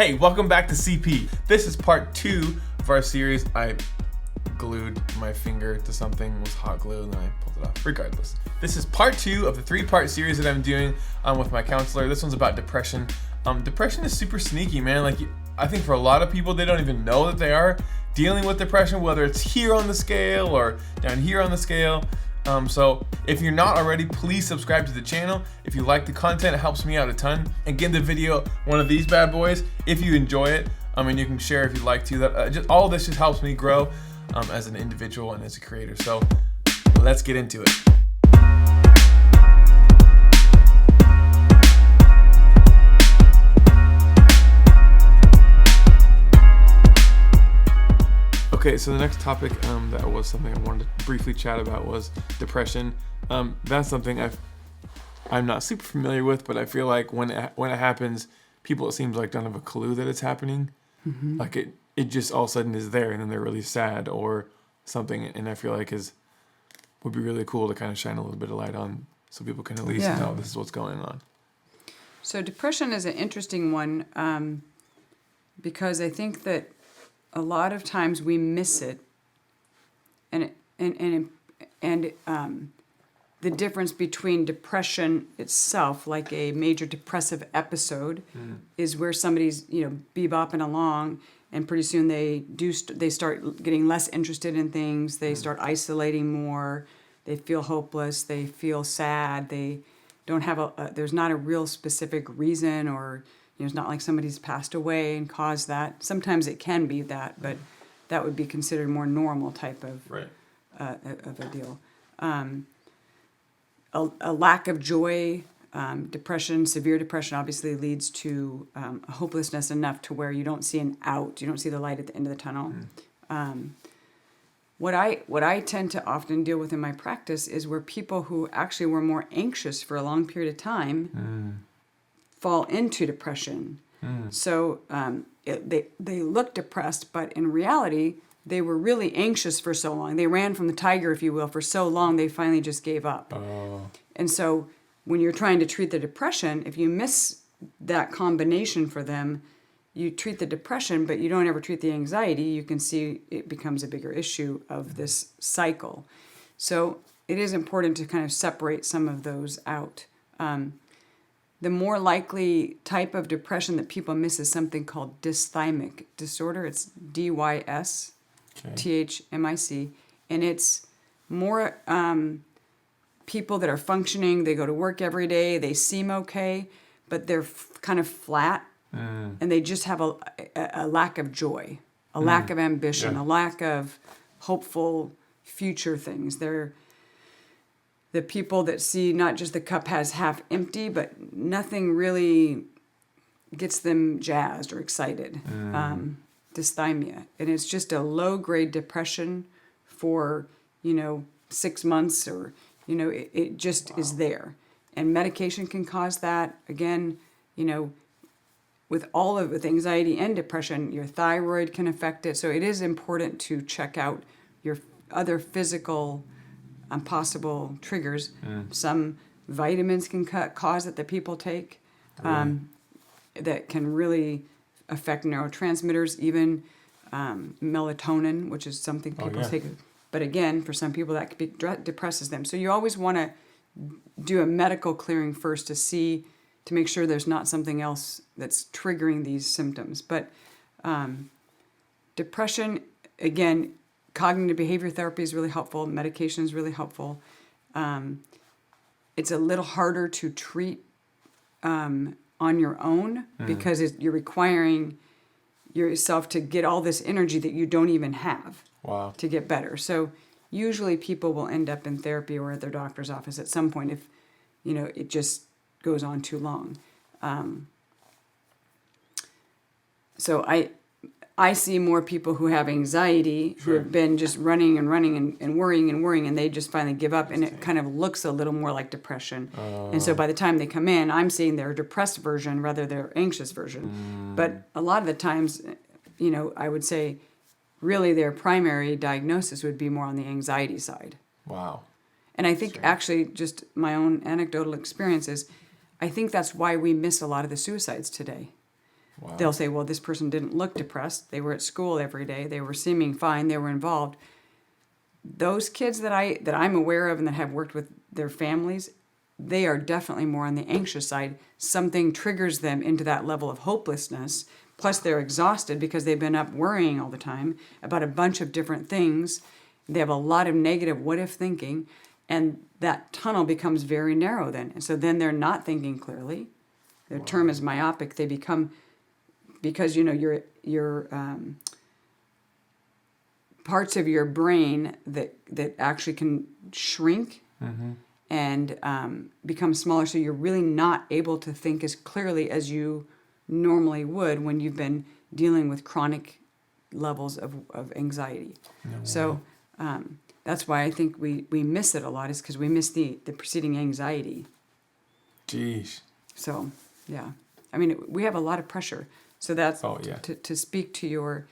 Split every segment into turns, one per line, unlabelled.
Hey, welcome back to CP. This is part 2 of our series. I glued my finger to something, it was hot glue, and then I pulled it off. Regardless, this is part 2 of the 3-part series that I'm doing with my counselor. This one's about depression. Depression is super sneaky, man. Like, I think for a lot of people, they don't even know that they are dealing with depression, whether it's here on the scale or down here on the scale. So if you're not already, please subscribe to the channel. If you like the content, it helps me out a ton. And give the video one of these bad boys if you enjoy it. And you can share if you'd like to. That all of this just helps me grow as an individual and as a creator. So let's get into it. Okay, so the next topic that was something I wanted to briefly chat about was depression. That's something I'm not super familiar with, but I feel like when it happens, people, it seems like, don't have a clue that it's happening. Mm-hmm. Like it just all of a sudden is there, and then they're really sad or something. And I feel like would be really cool to kind of shine a little bit of light on, so people can at least know this is what's going on.
So depression is an interesting one because I think that a lot of times we miss it, and the difference between depression itself, like a major depressive episode, is where somebody's bebopping along, and pretty soon they start getting less interested in things. They start isolating more. They feel hopeless. They feel sad. They don't have there's not a real specific reason, or it's not like somebody's passed away and caused that. Sometimes it can be that, but that would be considered more normal type of of a deal. A lack of joy, depression, severe depression obviously leads to hopelessness enough to where you don't see an out. You don't see the light at the end of the tunnel. What I tend to often deal with in my practice is where people who actually were more anxious for a long period of time fall into depression. So they look depressed, but in reality, they were really anxious for so long. They ran from the tiger, if you will, for so long, they finally just gave up. And so when you're trying to treat the depression, if you miss that combination for them, you treat the depression, but you don't ever treat the anxiety, you can see it becomes a bigger issue of this cycle. So it is important to kind of separate some of those out. The more likely type of depression that people miss is something called dysthymic disorder. It's DYSTHMIC. And it's more people that are functioning, they go to work every day, they seem okay, but they're kind of flat, and they just have a lack of joy, a lack of ambition, a lack of hopeful future things. They're the people that see not just the cup has half empty, but nothing really gets them jazzed or excited. Dysthymia. And it's just a low-grade depression for, 6 months, or, it just is there. And medication can cause that. Again, with anxiety and depression, your thyroid can affect it. So it is important to check out your other physical possible triggers. Some vitamins can cause it that people take that can really affect neurotransmitters, even melatonin, which is something people take. But again, for some people that depresses them. So you always want to do a medical clearing first to make sure there's not something else that's triggering these symptoms. But depression, again, cognitive behavior therapy is really helpful. Medication is really helpful. It's a little harder to treat on your own because you're requiring yourself to get all this energy that you don't even have to get better. So usually people will end up in therapy or at their doctor's office at some point if it just goes on too long. So I see more people who have anxiety, who have been just running and worrying, and they just finally give up, and it kind of looks a little more like depression. And so by the time they come in, I'm seeing their depressed version rather their anxious version. But a lot of the times, I would say really their primary diagnosis would be more on the anxiety side.
Wow.
And I think actually just my own anecdotal experiences, I think that's why we miss a lot of the suicides today.
Wow.
They'll say, well, this person didn't look depressed. They were at school every day. They were seeming fine. They were involved. Those kids that I'm aware of and that have worked with their families, they are definitely more on the anxious side. Something triggers them into that level of hopelessness. Plus, they're exhausted because they've been up worrying all the time about a bunch of different things. They have a lot of negative what-if thinking, and that tunnel becomes very narrow then. And so then they're not thinking clearly. Their term is myopic. They become, because, your parts of your brain that actually can shrink and become smaller, so you're really not able to think as clearly as you normally would when you've been dealing with chronic levels of anxiety. So that's why I think we miss it a lot, is because we miss the preceding anxiety.
Jeez.
So, yeah. I mean, we have a lot of pressure. So that's, to speak to your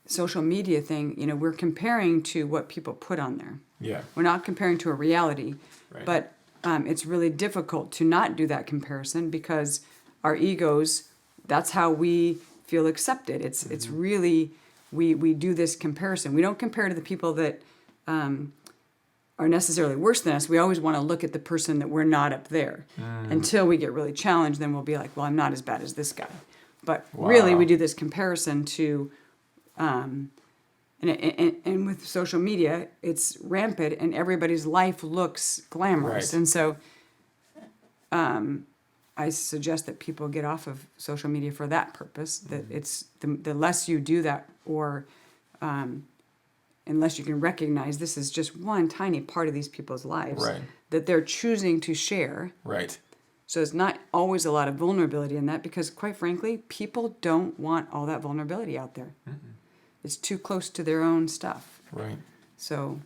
social media thing, we're comparing to what people put on there.
Yeah.
We're not comparing to a reality.
Right.
But it's really difficult to not do that comparison, because our egos, that's how we feel accepted. It's really, we do this comparison. We don't compare to the people that are necessarily worse than us. We always want to look at the person that we're not up there. Until we get really challenged, then we'll be like, well, I'm not as bad as this guy. But really, we do this comparison to, and with social media, it's rampant, and everybody's life looks glamorous.
Right.
And so I suggest that people get off of social media for that purpose, that it's the less you do that, or unless you can recognize this is just one tiny part of these people's lives that they're choosing to share.
Right.
So it's not always a lot of vulnerability in that, because quite frankly, people don't want all that vulnerability out there. It's too close to their own stuff.
Right.
So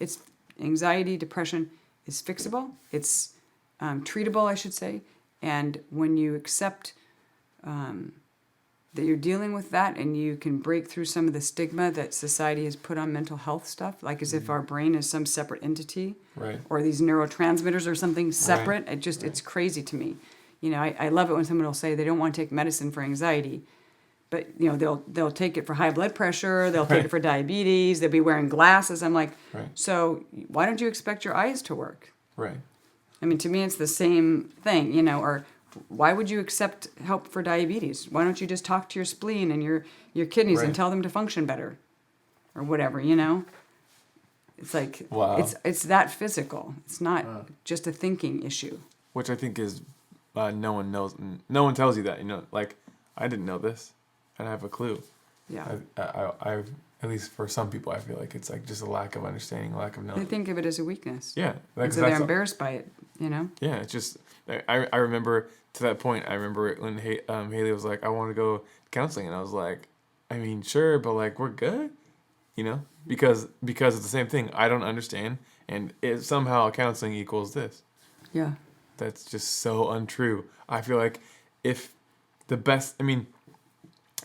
it's anxiety, depression is fixable. It's treatable, I should say. And when you accept that you're dealing with that, and you can break through some of the stigma that society has put on mental health stuff, like as if our brain is some separate entity, or these neurotransmitters or something separate. It's crazy to me. I love it when someone will say they don't want to take medicine for anxiety, but they'll take it for high blood pressure, they'll take it for diabetes, they'll be wearing glasses. I'm like, so why don't you expect your eyes to work?
Right.
I mean, to me, it's the same thing, or why would you accept help for diabetes? Why don't you just talk to your spleen and your kidneys and tell them to function better, or whatever? It's like it's that physical. It's not just a thinking issue.
Which I think is no one knows. No one tells you that. Like, I didn't know this, and I have a clue.
Yeah.
I've at least for some people, I feel like it's like just a lack of understanding, a lack of knowing.
They think of it as a weakness.
Yeah.
And so they're embarrassed by it.
Yeah. It's just I remember. To that point, I remember when Haley was like, I want to go to counseling. And I was like, I mean, sure, but like, we're good, because it's the same thing. I don't understand. And somehow counseling equals this.
Yeah.
That's just so untrue. I feel like if in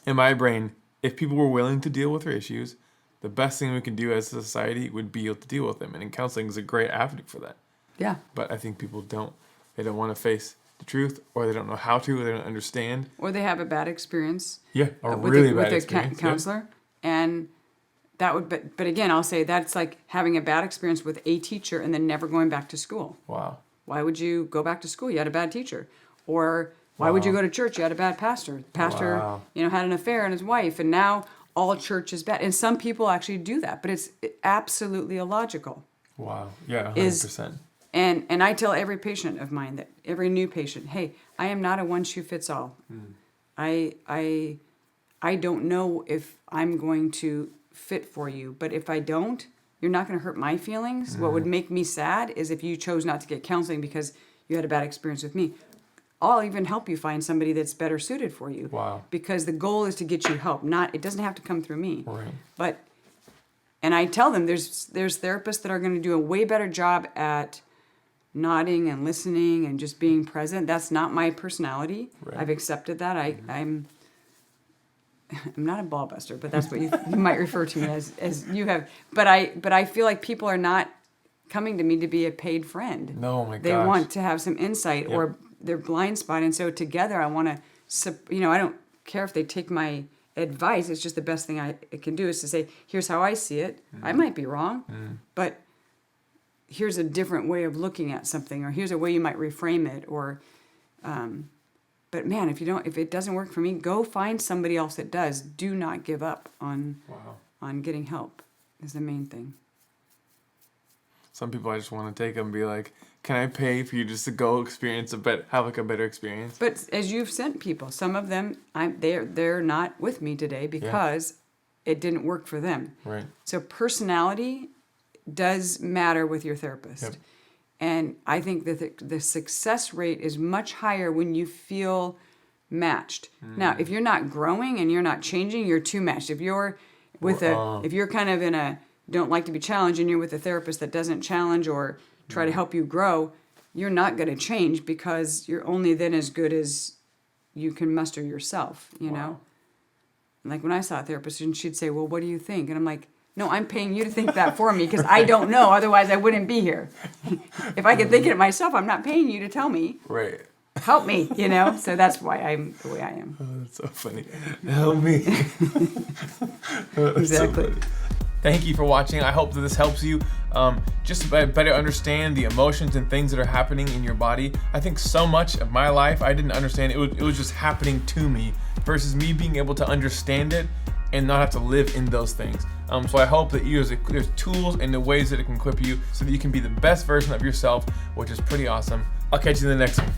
my brain, if people were willing to deal with their issues, the best thing we can do as a society would be able to deal with them. And counseling is a great avenue for that. Yeah. But I think people don't want to face the truth, or they don't know how to, or they don't understand,
or they have a bad experience.
Yeah, a really bad experience
with a counselor, and that would. But again, I'll say that's like having a bad experience with a teacher and then never going back to school.
Wow.
Why would you go back to school? You had a bad teacher, or why would you go to church? You had a bad pastor. Pastor, had an affair on his wife, and now all church is bad. And some people actually do that, but it's absolutely illogical.
Wow. Yeah, 100%.
And I tell every patient of mine, that every new patient, hey, I am not a one shoe fits all. I don't know if I'm going to fit for you, but if I don't, you're not going to hurt my feelings. What would make me sad is if you chose not to get counseling because you had a bad experience with me. I'll even help you find somebody that's better suited for you.
Wow.
Because the goal is to get you help. It doesn't have to come through me.
Right.
And I tell them there's therapists that are going to do a way better job at nodding and listening and just being present. That's not my personality. Right. I've accepted that. I'm not a ball buster, but that's what you might refer to me as you have. But I feel like people are not coming to me to be a paid friend.
No, my gosh.
They want to have some insight, or their blind spot. And so together I want to, I don't care if they take my advice. It's just the best thing I can do is to say, here's how I see it. I might be wrong, but here's a different way of looking at something, or here's a way you might reframe it, or, but man, if it doesn't work for me, go find somebody else that does. Do not give up on getting help is the main thing.
Some people I just want to take them and be like, can I pay for you just to go experience have like a better experience?
But as you've sent people, some of them, they're not with me today because it didn't work for them.
Right.
So personality does matter with your therapist.
Yep.
And I think that the success rate is much higher when you feel matched. Now, if you're not growing and you're not changing, you're too matched. If you're if you're kind of in a don't like to be challenged and you're with a therapist that doesn't challenge or try to help you grow, you're not going to change because you're only then as good as you can muster yourself, you know? Like when I saw a therapist and she'd say, well, what do you think? And I'm like, no, I'm paying you to think that for me because I don't know. Otherwise, I wouldn't be here. If I could think it myself, I'm not paying you to tell me.
Right.
Help me, you know? So that's why I'm the way I am.
Oh, that's so funny. Help me.
Exactly.
So funny. Thank you for watching. I hope that this helps you just to better understand the emotions and things that are happening in your body. I think so much of my life, I didn't understand. It was just happening to me versus me being able to understand it and not have to live in those things. So I hope that there's tools and the ways that it can equip you so that you can be the best version of yourself, which is pretty awesome. I'll catch you in the next one.